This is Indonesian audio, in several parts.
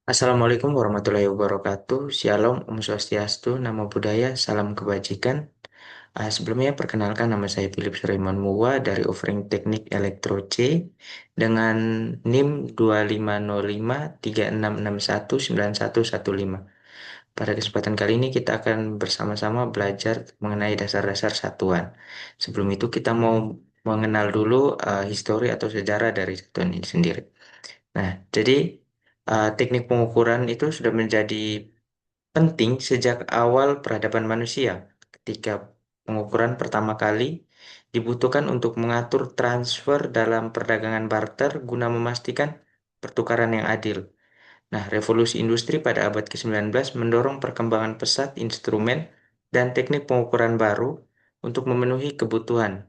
Assalamualaikum warahmatullahi wabarakatuh. Shalom, Om Swastiastu, Namo Buddhaya, Salam Kebajikan. Sebelumnya perkenalkan nama saya Philip Sulaiman Muwa dari Offering Teknik Elektro C dengan NIM 250536619115. Pada kesempatan kali ini kita akan bersama-sama belajar mengenai dasar-dasar satuan. Sebelum itu kita mau mengenal dulu histori atau sejarah dari satuan ini sendiri. Nah, jadi teknik pengukuran itu sudah menjadi penting sejak awal peradaban manusia. Ketika pengukuran pertama kali dibutuhkan untuk mengatur transfer dalam perdagangan barter guna memastikan pertukaran yang adil. Nah, revolusi industri pada abad ke-19 mendorong perkembangan pesat, instrumen, dan teknik pengukuran baru untuk memenuhi kebutuhan.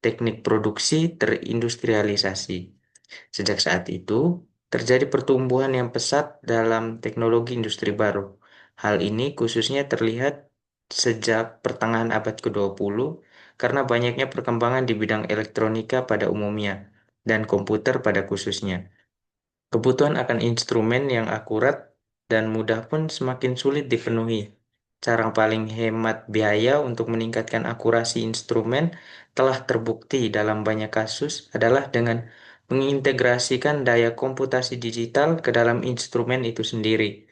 Teknik produksi terindustrialisasi. Sejak saat itu, terjadi pertumbuhan yang pesat dalam teknologi industri baru. Hal ini khususnya terlihat sejak pertengahan abad ke-20 karena banyaknya perkembangan di bidang elektronika pada umumnya dan komputer pada khususnya. Kebutuhan akan instrumen yang akurat dan mudah pun semakin sulit dipenuhi. Cara paling hemat biaya untuk meningkatkan akurasi instrumen telah terbukti dalam banyak kasus adalah dengan mengintegrasikan daya komputasi digital ke dalam instrumen itu sendiri.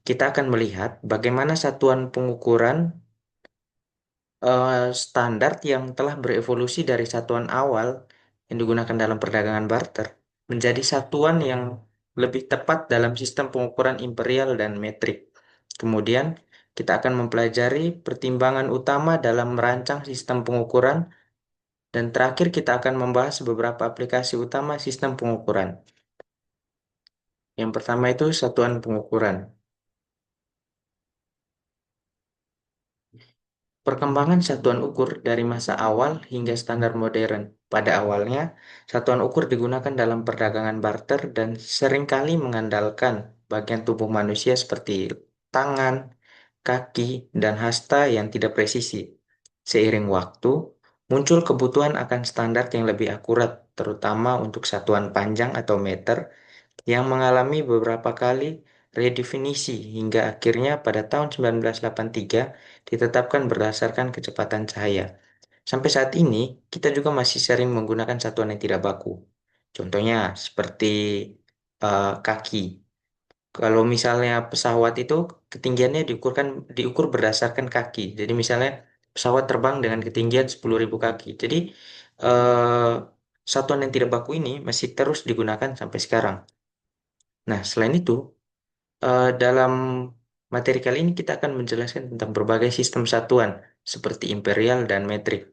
Kita akan melihat bagaimana satuan pengukuran standar yang telah berevolusi dari satuan awal yang digunakan dalam perdagangan barter menjadi satuan yang lebih tepat dalam sistem pengukuran imperial dan metrik. Kemudian, kita akan mempelajari pertimbangan utama dalam merancang sistem pengukuran dan terakhir kita akan membahas beberapa aplikasi utama sistem pengukuran. Yang pertama itu satuan pengukuran. Perkembangan satuan ukur dari masa awal hingga standar modern. Pada awalnya, satuan ukur digunakan dalam perdagangan barter dan seringkali mengandalkan bagian tubuh manusia seperti tangan, kaki, dan hasta yang tidak presisi. Seiring waktu, muncul kebutuhan akan standar yang lebih akurat, terutama untuk satuan panjang atau meter yang mengalami beberapa kali redefinisi hingga akhirnya pada tahun 1983 ditetapkan berdasarkan kecepatan cahaya. Sampai saat ini, kita juga masih sering menggunakan satuan yang tidak baku. Contohnya seperti kaki. Kalau misalnya pesawat itu ketinggiannya diukur berdasarkan kaki. Jadi misalnya pesawat terbang dengan ketinggian 10.000 kaki. Jadi eh, satuan yang tidak baku ini masih terus digunakan sampai sekarang. Nah, selain itu, dalam materi kali ini kita akan menjelaskan tentang berbagai sistem satuan seperti imperial dan metrik,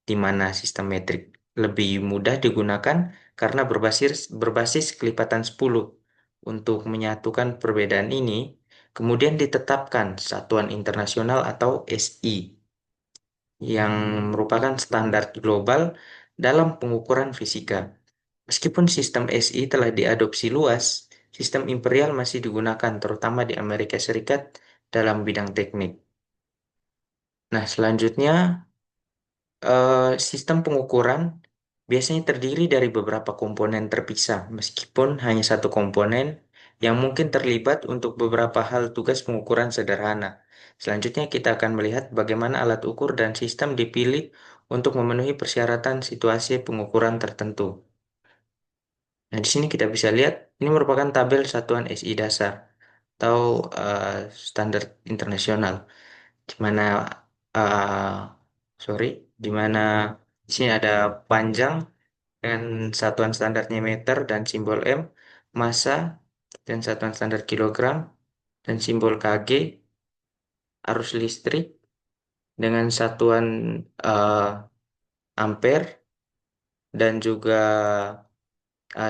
di mana sistem metrik lebih mudah digunakan karena berbasis kelipatan 10. Untuk menyatukan perbedaan ini, kemudian ditetapkan Satuan Internasional atau SI yang merupakan standar global dalam pengukuran fisika. Meskipun sistem SI telah diadopsi luas, sistem imperial masih digunakan terutama di Amerika Serikat dalam bidang teknik. Nah, selanjutnya sistem pengukuran biasanya terdiri dari beberapa komponen terpisah, meskipun hanya satu komponen yang mungkin terlibat untuk beberapa hal tugas pengukuran sederhana. Selanjutnya kita akan melihat bagaimana alat ukur dan sistem dipilih untuk memenuhi persyaratan situasi pengukuran tertentu. Nah, di sini kita bisa lihat ini merupakan tabel satuan SI dasar atau eh, standar internasional, di mana eh, sorry, di mana di sini ada panjang dengan satuan standarnya meter dan simbol M, massa dan satuan standar kilogram dan simbol Kg, arus listrik dengan satuan eh, ampere dan juga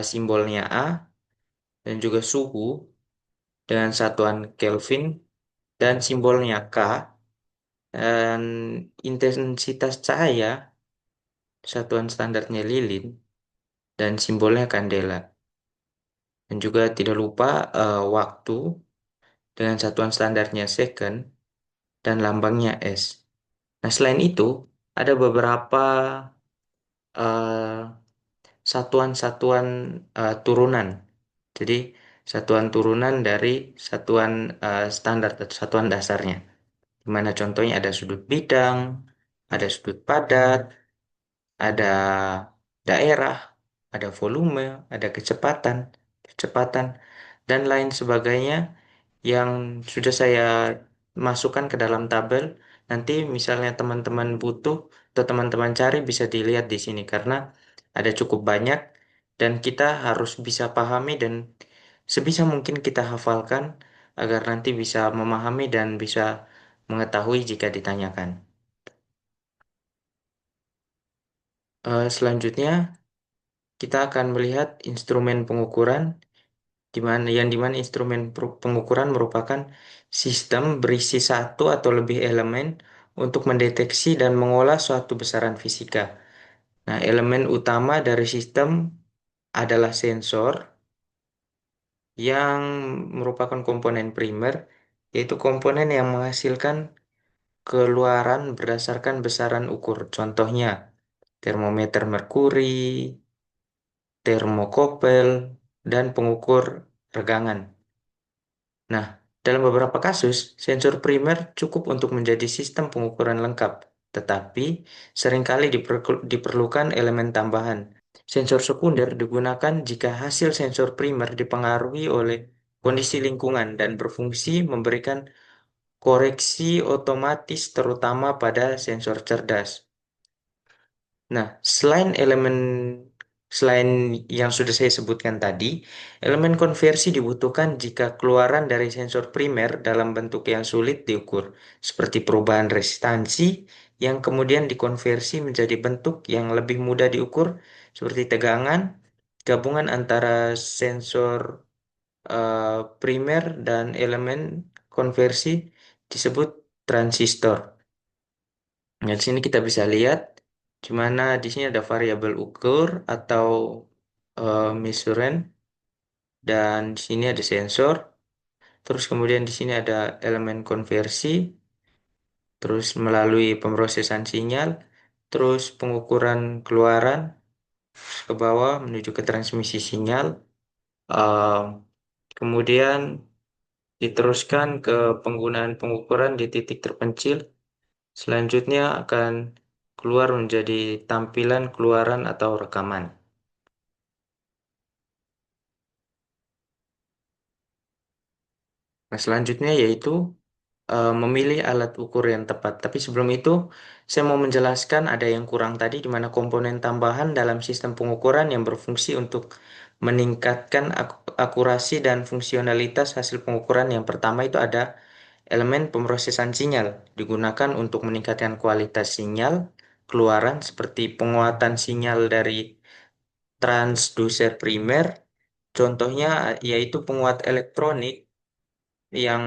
simbolnya A dan juga suhu dengan satuan Kelvin dan simbolnya K dan intensitas cahaya satuan standarnya lilin dan simbolnya kandela dan juga tidak lupa waktu dengan satuan standarnya second dan lambangnya S. Nah, selain itu ada beberapa eh, satuan-satuan turunan. Jadi satuan turunan dari satuan standar atau satuan dasarnya. Di mana contohnya ada sudut bidang, ada sudut padat, ada daerah, ada volume, ada kecepatan, dan lain sebagainya yang sudah saya masukkan ke dalam tabel. Nanti misalnya teman-teman butuh atau teman-teman cari bisa dilihat di sini karena ada cukup banyak dan kita harus bisa pahami dan sebisa mungkin kita hafalkan agar nanti bisa memahami dan bisa mengetahui jika ditanyakan. Selanjutnya kita akan melihat instrumen pengukuran di mana instrumen pengukuran merupakan sistem berisi satu atau lebih elemen untuk mendeteksi dan mengolah suatu besaran fisika. Nah, elemen utama dari sistem adalah sensor yang merupakan komponen primer, yaitu komponen yang menghasilkan keluaran berdasarkan besaran ukur. Contohnya, termometer merkuri, termokopel, dan pengukur regangan. Nah, dalam beberapa kasus, sensor primer cukup untuk menjadi sistem pengukuran lengkap, tetapi seringkali diperlukan elemen tambahan. Sensor sekunder digunakan jika hasil sensor primer dipengaruhi oleh kondisi lingkungan dan berfungsi memberikan koreksi otomatis terutama pada sensor cerdas. Nah, selain yang sudah saya sebutkan tadi, elemen konversi dibutuhkan jika keluaran dari sensor primer dalam bentuk yang sulit diukur, seperti perubahan resistansi yang kemudian dikonversi menjadi bentuk yang lebih mudah diukur, seperti tegangan, gabungan antara sensor primer dan elemen konversi disebut transistor. Nah, di sini kita bisa lihat di mana di sini ada variabel ukur atau measurand dan di sini ada sensor. Terus kemudian di sini ada elemen konversi, terus melalui pemrosesan sinyal, terus pengukuran keluaran ke bawah menuju ke transmisi sinyal. eh, Kemudian diteruskan ke penggunaan pengukuran di titik terpencil. Selanjutnya akan keluar menjadi tampilan keluaran atau rekaman. Nah, selanjutnya yaitu memilih alat ukur yang tepat. Tapi sebelum itu, saya mau menjelaskan ada yang kurang tadi, di mana komponen tambahan dalam sistem pengukuran yang berfungsi untuk meningkatkan akurasi dan fungsionalitas hasil pengukuran. Yang pertama itu ada elemen pemrosesan sinyal, digunakan untuk meningkatkan kualitas sinyal keluaran seperti penguatan sinyal dari transducer primer. Contohnya yaitu penguat elektronik yang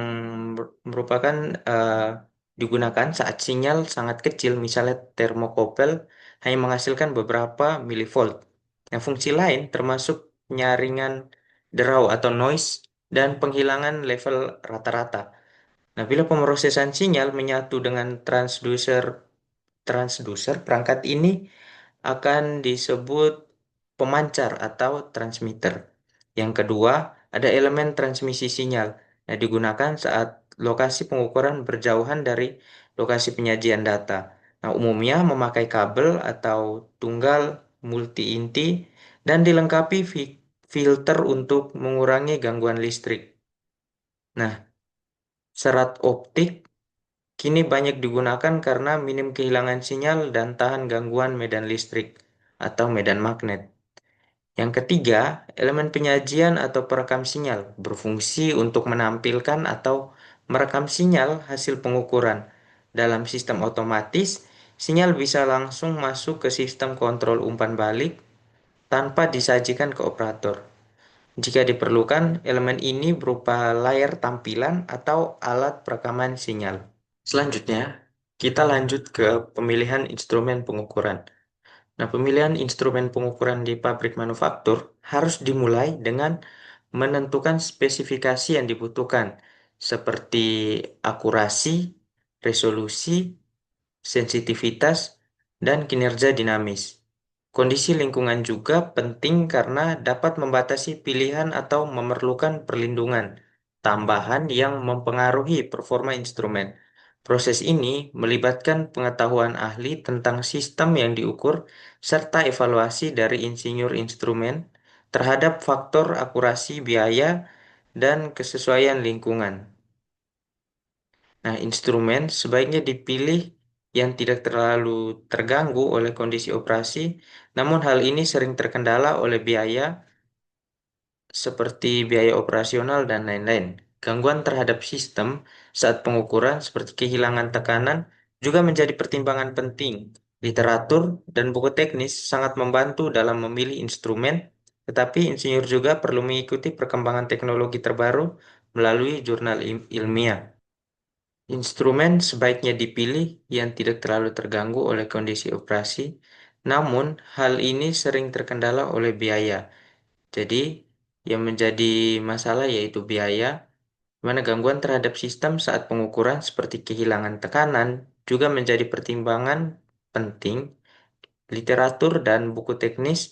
merupakan eh, digunakan saat sinyal sangat kecil, misalnya termokopel hanya menghasilkan beberapa milivolt. Nah, fungsi lain termasuk penyaringan derau atau noise dan penghilangan level rata-rata. Nah, bila pemrosesan sinyal menyatu dengan transducer transducer, perangkat ini akan disebut pemancar atau transmitter. Yang kedua, ada elemen transmisi sinyal. Nah, digunakan saat lokasi pengukuran berjauhan dari lokasi penyajian data. Nah, umumnya memakai kabel atau tunggal multi-inti dan dilengkapi filter untuk mengurangi gangguan listrik. Nah, serat optik kini banyak digunakan karena minim kehilangan sinyal dan tahan gangguan medan listrik atau medan magnet. Yang ketiga, elemen penyajian atau perekam sinyal berfungsi untuk menampilkan atau merekam sinyal hasil pengukuran. Dalam sistem otomatis, sinyal bisa langsung masuk ke sistem kontrol umpan balik tanpa disajikan ke operator. Jika diperlukan, elemen ini berupa layar tampilan atau alat perekaman sinyal. Selanjutnya, kita lanjut ke pemilihan instrumen pengukuran. Nah, pemilihan instrumen pengukuran di pabrik manufaktur harus dimulai dengan menentukan spesifikasi yang dibutuhkan, seperti akurasi, resolusi, sensitivitas, dan kinerja dinamis. Kondisi lingkungan juga penting karena dapat membatasi pilihan atau memerlukan perlindungan tambahan yang mempengaruhi performa instrumen. Proses ini melibatkan pengetahuan ahli tentang sistem yang diukur serta evaluasi dari insinyur instrumen terhadap faktor akurasi biaya dan kesesuaian lingkungan. Nah, instrumen sebaiknya dipilih yang tidak terlalu terganggu oleh kondisi operasi, namun hal ini sering terkendala oleh biaya seperti biaya operasional dan lain-lain. Gangguan terhadap sistem saat pengukuran seperti kehilangan tekanan juga menjadi pertimbangan penting. Literatur dan buku teknis sangat membantu dalam memilih instrumen, tetapi insinyur juga perlu mengikuti perkembangan teknologi terbaru melalui jurnal ilmiah. Instrumen sebaiknya dipilih yang tidak terlalu terganggu oleh kondisi operasi, namun hal ini sering terkendala oleh biaya. Jadi, yang menjadi masalah yaitu biaya, di mana gangguan terhadap sistem saat pengukuran seperti kehilangan tekanan juga menjadi pertimbangan penting. Literatur dan buku teknis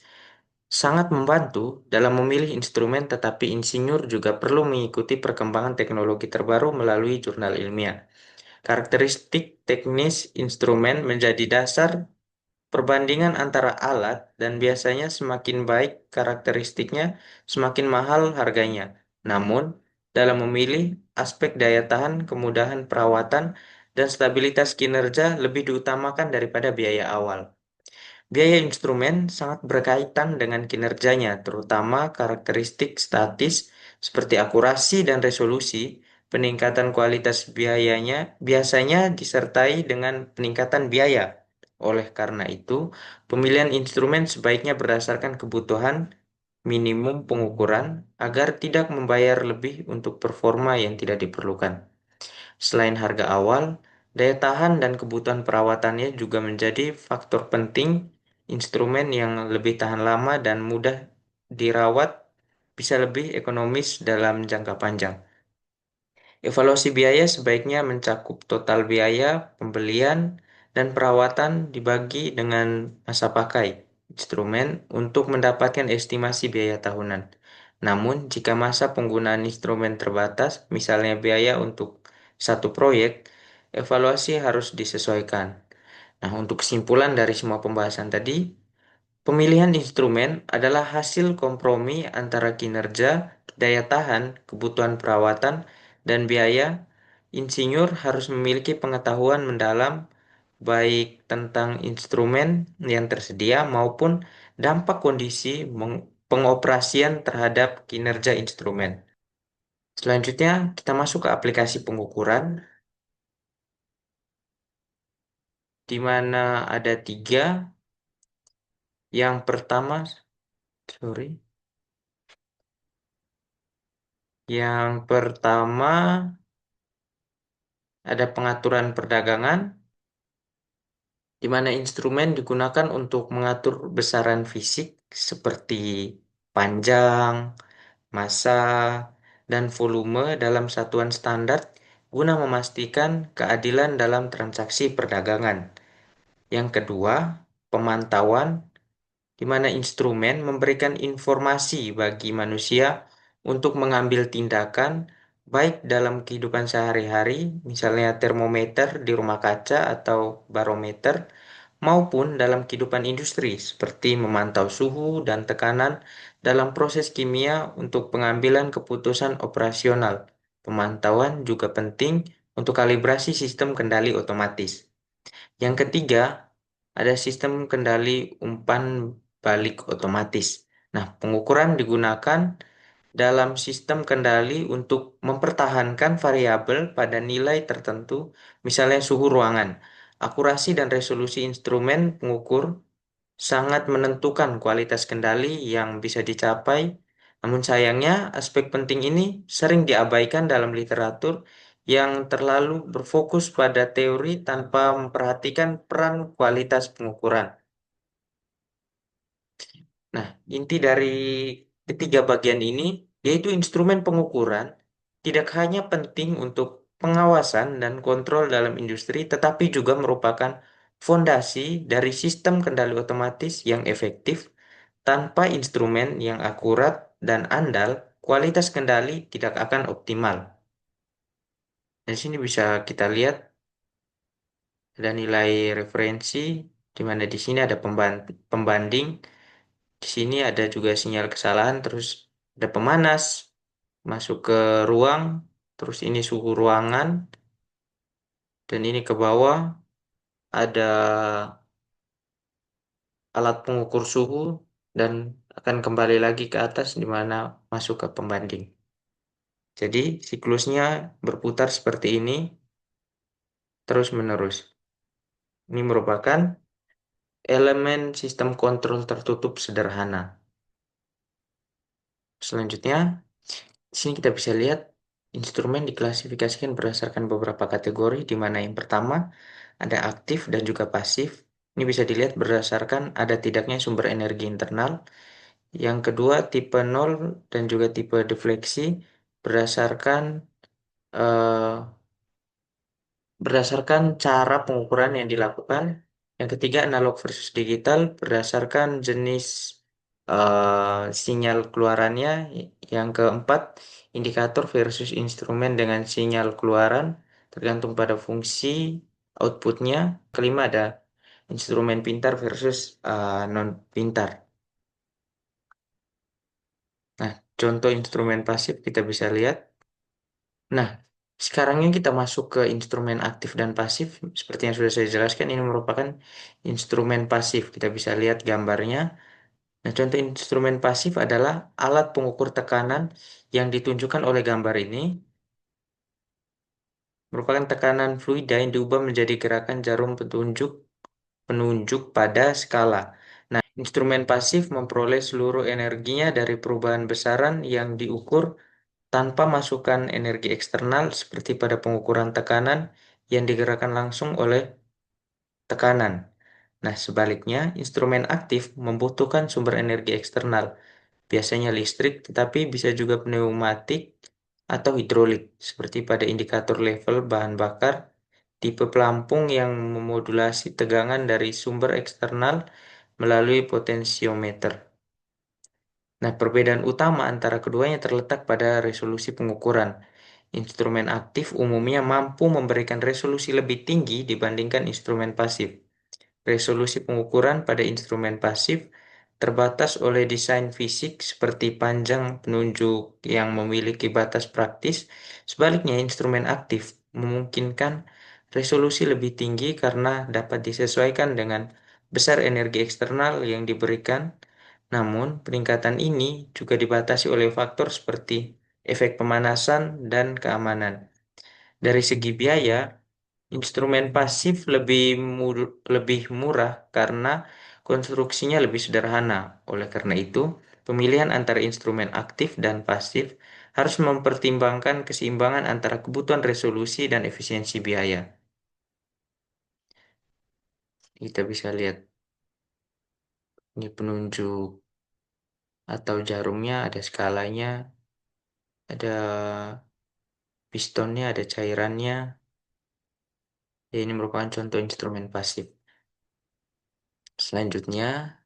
sangat membantu dalam memilih instrumen, tetapi insinyur juga perlu mengikuti perkembangan teknologi terbaru melalui jurnal ilmiah. Karakteristik teknis instrumen menjadi dasar perbandingan antara alat dan biasanya semakin baik karakteristiknya, semakin mahal harganya. Namun, dalam memilih, aspek daya tahan, kemudahan perawatan, dan stabilitas kinerja lebih diutamakan daripada biaya awal. Biaya instrumen sangat berkaitan dengan kinerjanya, terutama karakteristik statis seperti akurasi dan resolusi. Peningkatan kualitas biayanya biasanya disertai dengan peningkatan biaya. Oleh karena itu, pemilihan instrumen sebaiknya berdasarkan kebutuhan minimum pengukuran agar tidak membayar lebih untuk performa yang tidak diperlukan. Selain harga awal, daya tahan dan kebutuhan perawatannya juga menjadi faktor penting. Instrumen yang lebih tahan lama dan mudah dirawat bisa lebih ekonomis dalam jangka panjang. Evaluasi biaya sebaiknya mencakup total biaya pembelian dan perawatan dibagi dengan masa pakai instrumen untuk mendapatkan estimasi biaya tahunan. Namun, jika masa penggunaan instrumen terbatas, misalnya biaya untuk satu proyek, evaluasi harus disesuaikan. Nah, untuk kesimpulan dari semua pembahasan tadi, pemilihan instrumen adalah hasil kompromi antara kinerja, daya tahan, kebutuhan perawatan, dan biaya. Insinyur harus memiliki pengetahuan mendalam baik tentang instrumen yang tersedia maupun dampak kondisi pengoperasian terhadap kinerja instrumen. Selanjutnya, kita masuk ke aplikasi pengukuran, di mana ada tiga. Yang pertama, sorry, yang pertama ada pengaturan perdagangan, di mana instrumen digunakan untuk mengatur besaran fisik seperti panjang, massa, dan volume dalam satuan standar guna memastikan keadilan dalam transaksi perdagangan. Yang kedua, pemantauan, di mana instrumen memberikan informasi bagi manusia untuk mengambil tindakan baik dalam kehidupan sehari-hari, misalnya termometer di rumah kaca atau barometer, maupun dalam kehidupan industri seperti memantau suhu dan tekanan dalam proses kimia untuk pengambilan keputusan operasional. Pemantauan juga penting untuk kalibrasi sistem kendali otomatis. Yang ketiga, ada sistem kendali umpan balik otomatis. Nah, pengukuran digunakan dalam sistem kendali untuk mempertahankan variabel pada nilai tertentu, misalnya suhu ruangan. Akurasi dan resolusi instrumen pengukur sangat menentukan kualitas kendali yang bisa dicapai. Namun sayangnya, aspek penting ini sering diabaikan dalam literatur yang terlalu berfokus pada teori tanpa memperhatikan peran kualitas pengukuran. Nah, inti dari ketiga bagian ini yaitu instrumen pengukuran tidak hanya penting untuk pengawasan dan kontrol dalam industri, tetapi juga merupakan fondasi dari sistem kendali otomatis yang efektif. Tanpa instrumen yang akurat dan andal, kualitas kendali tidak akan optimal. Di sini bisa kita lihat ada nilai referensi, di mana di sini ada pembanding, di sini ada juga sinyal kesalahan, terus ada pemanas, masuk ke ruang, terus ini suhu ruangan, dan ini ke bawah ada alat pengukur suhu, dan akan kembali lagi ke atas di mana masuk ke pembanding. Jadi siklusnya berputar seperti ini terus-menerus. Ini merupakan elemen sistem kontrol tertutup sederhana. Selanjutnya, di sini kita bisa lihat instrumen diklasifikasikan berdasarkan beberapa kategori, di mana yang pertama ada aktif dan juga pasif. Ini bisa dilihat berdasarkan ada tidaknya sumber energi internal. Yang kedua, tipe 0 dan juga tipe defleksi berdasarkan eh, berdasarkan cara pengukuran yang dilakukan. Yang ketiga, analog versus digital berdasarkan jenis sinyal keluarannya. Yang keempat, indikator versus instrumen dengan sinyal keluaran tergantung pada fungsi outputnya. Kelima, ada instrumen pintar versus non pintar. Nah, contoh instrumen pasif kita bisa lihat. Nah, sekarang ini kita masuk ke instrumen aktif dan pasif. Seperti yang sudah saya jelaskan, ini merupakan instrumen pasif. Kita bisa lihat gambarnya. Nah, contoh instrumen pasif adalah alat pengukur tekanan yang ditunjukkan oleh gambar ini. Merupakan tekanan fluida yang diubah menjadi gerakan jarum penunjuk pada skala. Nah, instrumen pasif memperoleh seluruh energinya dari perubahan besaran yang diukur tanpa masukan energi eksternal seperti pada pengukuran tekanan yang digerakkan langsung oleh tekanan. Nah, sebaliknya, instrumen aktif membutuhkan sumber energi eksternal, biasanya listrik, tetapi bisa juga pneumatik atau hidrolik, seperti pada indikator level bahan bakar, tipe pelampung yang memodulasi tegangan dari sumber eksternal melalui potensiometer. Nah, perbedaan utama antara keduanya terletak pada resolusi pengukuran. Instrumen aktif umumnya mampu memberikan resolusi lebih tinggi dibandingkan instrumen pasif. Resolusi pengukuran pada instrumen pasif terbatas oleh desain fisik seperti panjang penunjuk yang memiliki batas praktis. Sebaliknya, instrumen aktif memungkinkan resolusi lebih tinggi karena dapat disesuaikan dengan besar energi eksternal yang diberikan. Namun, peningkatan ini juga dibatasi oleh faktor seperti efek pemanasan dan keamanan. Dari segi biaya, instrumen pasif lebih murah karena konstruksinya lebih sederhana. Oleh karena itu, pemilihan antara instrumen aktif dan pasif harus mempertimbangkan keseimbangan antara kebutuhan resolusi dan efisiensi biaya. Kita bisa lihat ini penunjuk atau jarumnya, ada skalanya, ada pistonnya, ada cairannya. Ya, ini merupakan contoh instrumen pasif. Selanjutnya,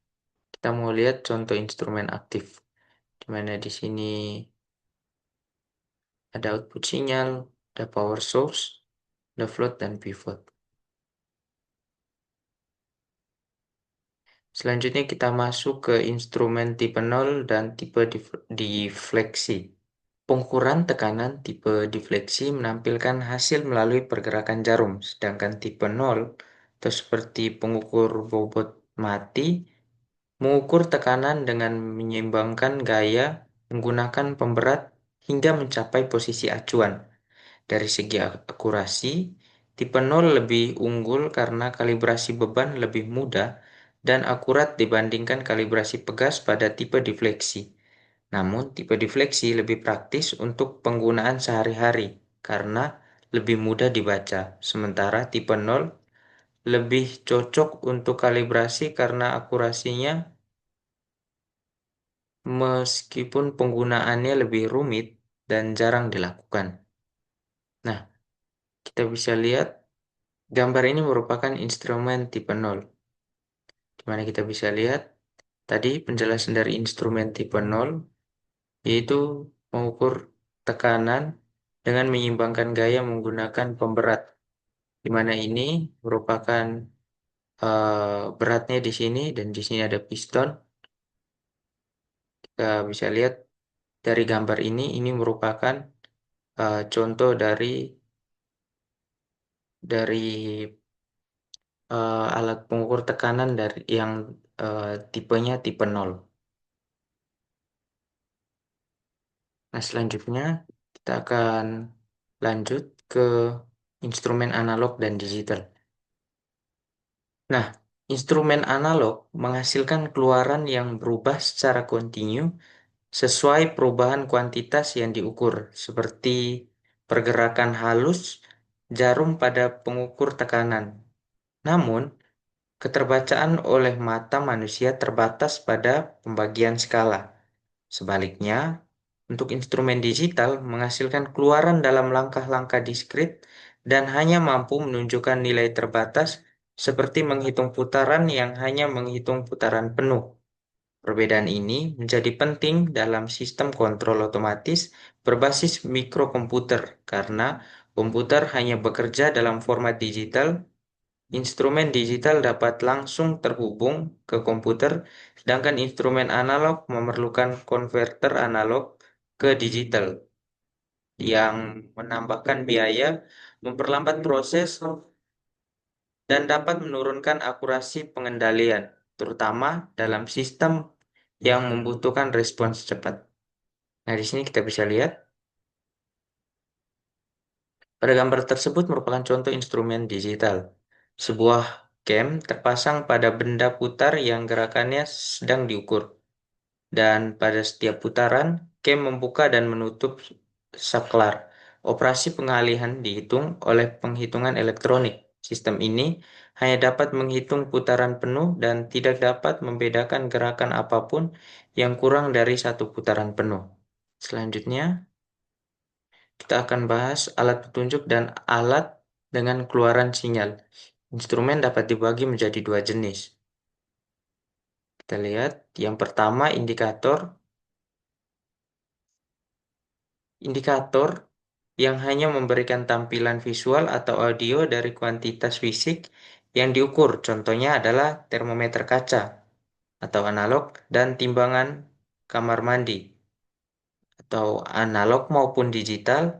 kita mau lihat contoh instrumen aktif, di mana di sini ada output sinyal, ada power source, ada float, dan pivot. Selanjutnya kita masuk ke instrumen tipe 0 dan tipe defleksi. Pengukuran tekanan tipe defleksi menampilkan hasil melalui pergerakan jarum, sedangkan tipe 0 atau seperti pengukur bobot mati mengukur tekanan dengan menyeimbangkan gaya menggunakan pemberat hingga mencapai posisi acuan. Dari segi akurasi, tipe 0 lebih unggul karena kalibrasi beban lebih mudah dan akurat dibandingkan kalibrasi pegas pada tipe defleksi. Namun, tipe defleksi lebih praktis untuk penggunaan sehari-hari karena lebih mudah dibaca, sementara tipe 0 lebih cocok untuk kalibrasi karena akurasinya meskipun penggunaannya lebih rumit dan jarang dilakukan. Nah, kita bisa lihat Gambar ini merupakan instrumen tipe nol, di mana kita bisa lihat tadi penjelasan dari instrumen tipe nol, yaitu mengukur tekanan dengan menyeimbangkan gaya menggunakan pemberat, di mana ini merupakan beratnya di sini dan di sini ada piston. Kita bisa lihat dari gambar ini merupakan contoh dari alat pengukur tekanan dari yang tipenya tipe nol. Nah, selanjutnya kita akan lanjut ke instrumen analog dan digital. Nah, instrumen analog menghasilkan keluaran yang berubah secara kontinu sesuai perubahan kuantitas yang diukur, seperti pergerakan halus jarum pada pengukur tekanan. Namun, keterbacaan oleh mata manusia terbatas pada pembagian skala. Sebaliknya, untuk instrumen digital menghasilkan keluaran dalam langkah-langkah diskrit dan hanya mampu menunjukkan nilai terbatas seperti menghitung putaran yang hanya menghitung putaran penuh. Perbedaan ini menjadi penting dalam sistem kontrol otomatis berbasis mikrokomputer karena komputer hanya bekerja dalam format digital. Instrumen digital dapat langsung terhubung ke komputer, sedangkan instrumen analog memerlukan konverter analog ke digital yang menambahkan biaya, memperlambat proses, dan dapat menurunkan akurasi pengendalian, terutama dalam sistem yang membutuhkan respons cepat. Nah, di sini kita bisa lihat pada gambar tersebut merupakan contoh instrumen digital. Sebuah cam terpasang pada benda putar yang gerakannya sedang diukur. Dan pada setiap putaran, cam membuka dan menutup saklar. Operasi pengalihan dihitung oleh penghitungan elektronik. Sistem ini hanya dapat menghitung putaran penuh dan tidak dapat membedakan gerakan apapun yang kurang dari satu putaran penuh. Selanjutnya, kita akan bahas alat petunjuk dan alat dengan keluaran sinyal. Instrumen dapat dibagi menjadi dua jenis. Kita lihat, yang pertama indikator. Indikator yang hanya memberikan tampilan visual atau audio dari kuantitas fisik yang diukur. Contohnya adalah termometer kaca atau analog dan timbangan kamar mandi atau analog maupun digital.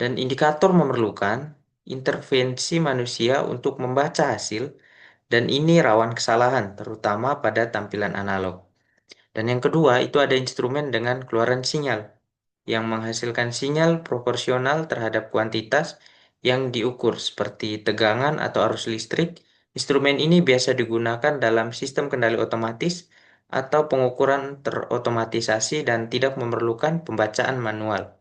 Dan indikator memerlukan intervensi manusia untuk membaca hasil, dan ini rawan kesalahan, terutama pada tampilan analog. Dan yang kedua, itu ada instrumen dengan keluaran sinyal, yang menghasilkan sinyal proporsional terhadap kuantitas yang diukur, seperti tegangan atau arus listrik. Instrumen ini biasa digunakan dalam sistem kendali otomatis atau pengukuran terotomatisasi dan tidak memerlukan pembacaan manual.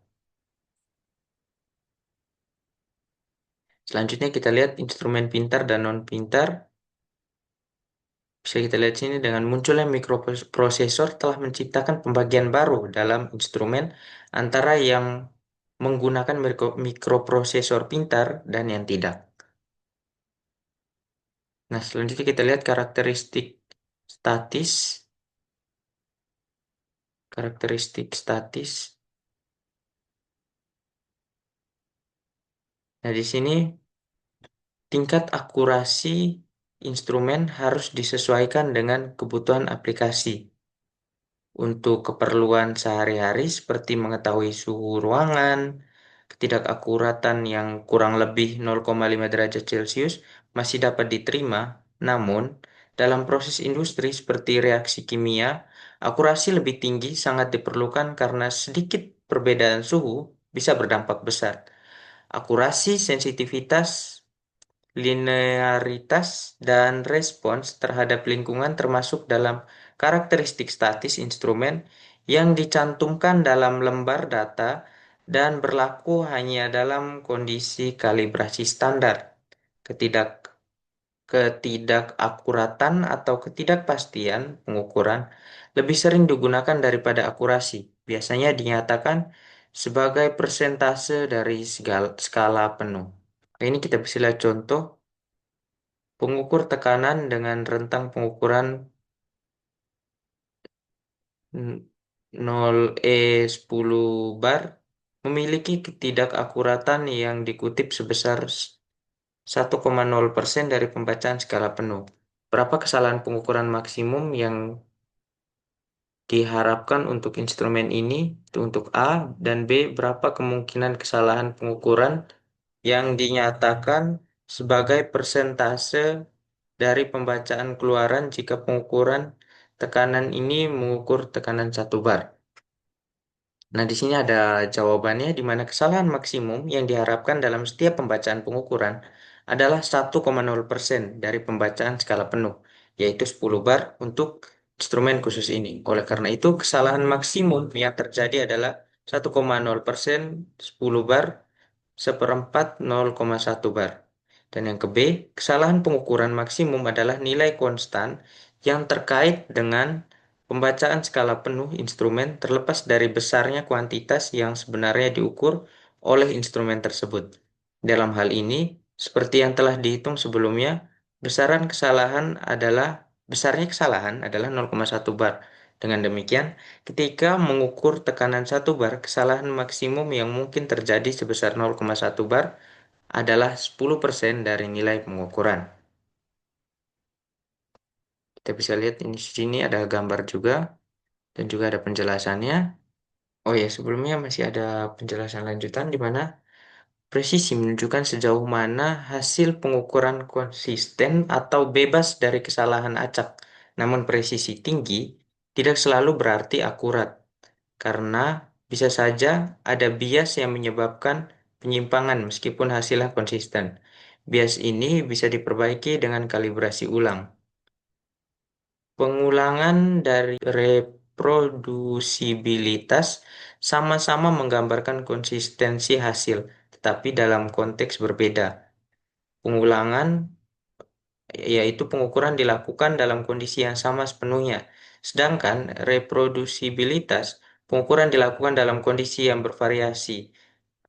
Selanjutnya kita lihat instrumen pintar dan non-pintar. Bisa kita lihat sini dengan munculnya mikroprosesor telah menciptakan pembagian baru dalam instrumen antara yang menggunakan mikroprosesor pintar dan yang tidak. Nah, selanjutnya kita lihat karakteristik statis. Karakteristik statis. Nah, di sini tingkat akurasi instrumen harus disesuaikan dengan kebutuhan aplikasi. Untuk keperluan sehari-hari seperti mengetahui suhu ruangan, ketidakakuratan yang kurang lebih 0,5 derajat Celcius masih dapat diterima. Namun, dalam proses industri seperti reaksi kimia, akurasi lebih tinggi sangat diperlukan karena sedikit perbedaan suhu bisa berdampak besar. Akurasi, sensitivitas, linearitas, dan respons terhadap lingkungan termasuk dalam karakteristik statis instrumen yang dicantumkan dalam lembar data dan berlaku hanya dalam kondisi kalibrasi standar. Ketidak Ketidakakuratan atau ketidakpastian pengukuran lebih sering digunakan daripada akurasi. Biasanya dinyatakan sebagai persentase dari skala penuh. Ini kita bisa lihat contoh. Pengukur tekanan dengan rentang pengukuran 0E10 bar memiliki ketidakakuratan yang dikutip sebesar 1,0% dari pembacaan skala penuh. Berapa kesalahan pengukuran maksimum yang diharapkan untuk instrumen ini? Itu untuk A dan B, berapa kemungkinan kesalahan pengukuran yang dinyatakan sebagai persentase dari pembacaan keluaran jika pengukuran tekanan ini mengukur tekanan 1 bar. Nah, di sini ada jawabannya di mana kesalahan maksimum yang diharapkan dalam setiap pembacaan pengukuran adalah 1,0% dari pembacaan skala penuh, yaitu 10 bar untuk instrumen khusus ini. Oleh karena itu, kesalahan maksimum yang terjadi adalah 1,0% 10 bar seperempat 0,1 bar. Dan yang ke B, kesalahan pengukuran maksimum adalah nilai konstan yang terkait dengan pembacaan skala penuh instrumen terlepas dari besarnya kuantitas yang sebenarnya diukur oleh instrumen tersebut. Dalam hal ini, seperti yang telah dihitung sebelumnya, besarnya kesalahan adalah 0,1 bar. Dengan demikian, ketika mengukur tekanan 1 bar, kesalahan maksimum yang mungkin terjadi sebesar 0,1 bar adalah 10% dari nilai pengukuran. Kita bisa lihat ini di sini ada gambar juga dan juga ada penjelasannya. Oh ya, sebelumnya masih ada penjelasan lanjutan di mana presisi menunjukkan sejauh mana hasil pengukuran konsisten atau bebas dari kesalahan acak. Namun presisi tinggi tidak selalu berarti akurat, karena bisa saja ada bias yang menyebabkan penyimpangan meskipun hasilnya konsisten. Bias ini bisa diperbaiki dengan kalibrasi ulang. Pengulangan dari reprodusibilitas sama-sama menggambarkan konsistensi hasil, tetapi dalam konteks berbeda. Pengulangan yaitu pengukuran dilakukan dalam kondisi yang sama sepenuhnya, sedangkan reprodusibilitas pengukuran dilakukan dalam kondisi yang bervariasi.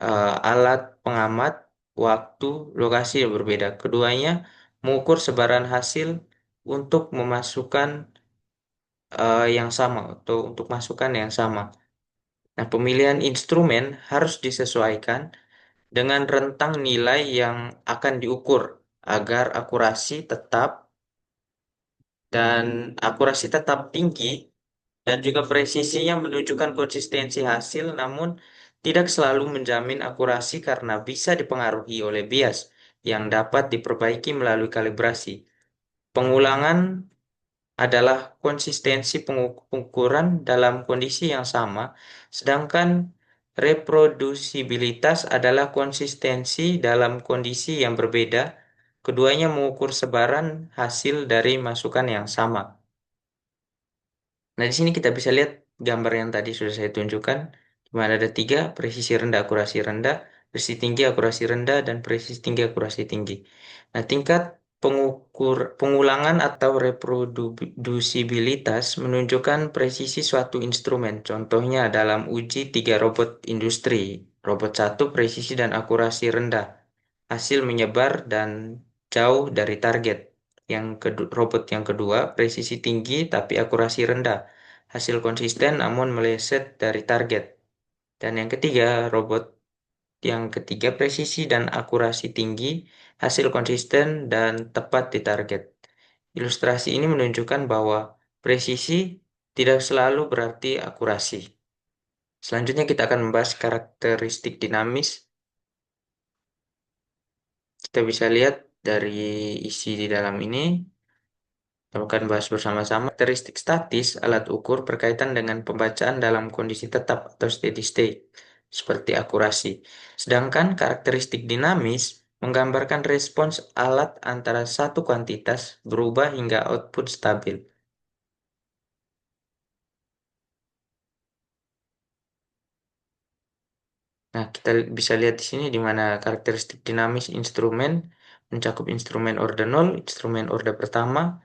Alat pengamat, waktu, lokasi yang berbeda. Keduanya mengukur sebaran hasil untuk memasukkan yang sama atau untuk masukan yang sama. Nah, pemilihan instrumen harus disesuaikan dengan rentang nilai yang akan diukur agar akurasi tetap tinggi dan juga presisinya menunjukkan konsistensi hasil, namun tidak selalu menjamin akurasi karena bisa dipengaruhi oleh bias yang dapat diperbaiki melalui kalibrasi. Pengulangan adalah konsistensi pengukuran dalam kondisi yang sama, sedangkan reprodusibilitas adalah konsistensi dalam kondisi yang berbeda. Keduanya mengukur sebaran hasil dari masukan yang sama. Nah, di sini kita bisa lihat gambar yang tadi sudah saya tunjukkan, di mana ada tiga, presisi rendah, akurasi rendah, presisi tinggi, akurasi rendah, dan presisi tinggi, akurasi tinggi. Nah, tingkat pengulangan atau reprodusibilitas menunjukkan presisi suatu instrumen. Contohnya dalam uji 3 robot industri. Robot satu presisi dan akurasi rendah. Hasil menyebar dan jauh dari target. Robot yang kedua presisi tinggi tapi akurasi rendah. Hasil konsisten namun meleset dari target. Dan yang ketiga presisi dan akurasi tinggi, hasil konsisten dan tepat di target. Ilustrasi ini menunjukkan bahwa presisi tidak selalu berarti akurasi. Selanjutnya kita akan membahas karakteristik dinamis. Kita bisa lihat dari isi di dalam ini. Kita akan bahas bersama-sama. Karakteristik statis alat ukur berkaitan dengan pembacaan dalam kondisi tetap atau steady state, seperti akurasi. Sedangkan karakteristik dinamis menggambarkan respons alat antara satu kuantitas berubah hingga output stabil. Nah, kita bisa lihat di sini di mana karakteristik dinamis instrumen mencakup instrumen orde 0, instrumen orde pertama,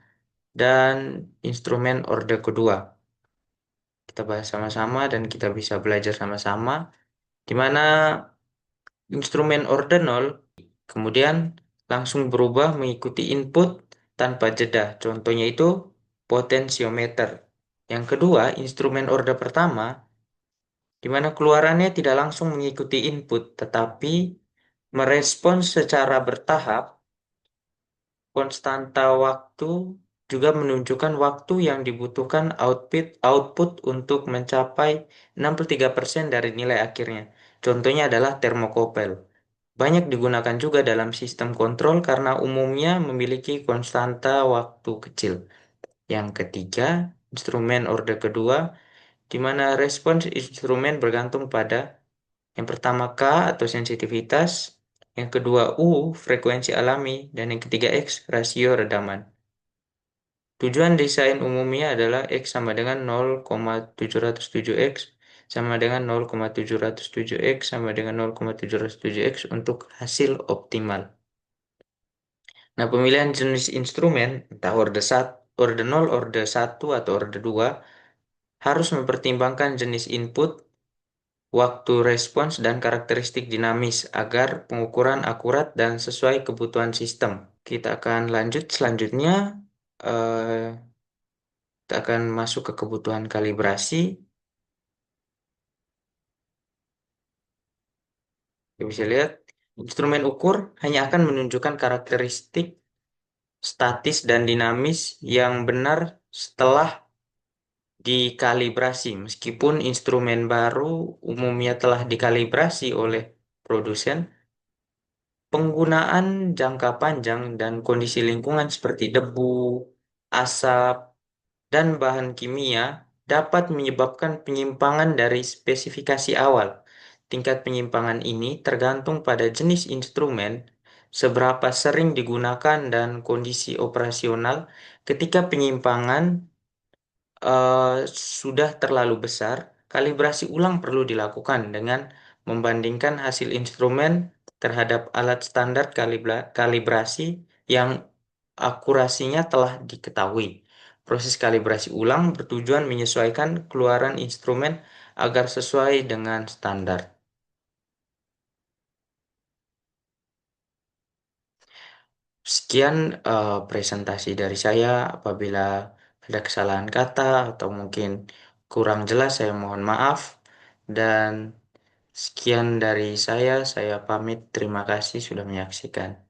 dan instrumen orde kedua. Kita bahas sama-sama dan kita bisa belajar sama-sama, di mana instrumen orde 0, kemudian langsung berubah mengikuti input tanpa jeda. Contohnya itu potensiometer. Yang kedua, instrumen orde pertama, di mana keluarannya tidak langsung mengikuti input, tetapi merespons secara bertahap. Konstanta waktu juga menunjukkan waktu yang dibutuhkan output untuk mencapai 63% dari nilai akhirnya. Contohnya adalah termokopel. Banyak digunakan juga dalam sistem kontrol karena umumnya memiliki konstanta waktu kecil. Yang ketiga, instrumen orde kedua, di mana respons instrumen bergantung pada yang pertama K atau sensitivitas, yang kedua U frekuensi alami, dan yang ketiga X rasio redaman. Tujuan desain umumnya adalah X sama dengan 0,707 X sama dengan 0,707 X sama dengan 0,707 X untuk hasil optimal. Nah, pemilihan jenis instrumen, entah orde 0, orde 1, atau orde 2, harus mempertimbangkan jenis input, waktu respons, dan karakteristik dinamis agar pengukuran akurat dan sesuai kebutuhan sistem. Kita akan lanjut selanjutnya. eh, Kita akan masuk ke kebutuhan kalibrasi. Kita bisa lihat, instrumen ukur hanya akan menunjukkan karakteristik statis dan dinamis yang benar setelah dikalibrasi. Meskipun instrumen baru umumnya telah dikalibrasi oleh produsen, penggunaan jangka panjang dan kondisi lingkungan seperti debu, asap, dan bahan kimia dapat menyebabkan penyimpangan dari spesifikasi awal. Tingkat penyimpangan ini tergantung pada jenis instrumen, seberapa sering digunakan, dan kondisi operasional. Ketika penyimpangan sudah terlalu besar, kalibrasi ulang perlu dilakukan dengan membandingkan hasil instrumen terhadap alat standar kalibrasi yang akurasinya telah diketahui. Proses kalibrasi ulang bertujuan menyesuaikan keluaran instrumen agar sesuai dengan standar. Sekian presentasi dari saya. Apabila ada kesalahan kata atau mungkin kurang jelas, saya mohon maaf. Dan sekian dari saya pamit. Terima kasih sudah menyaksikan.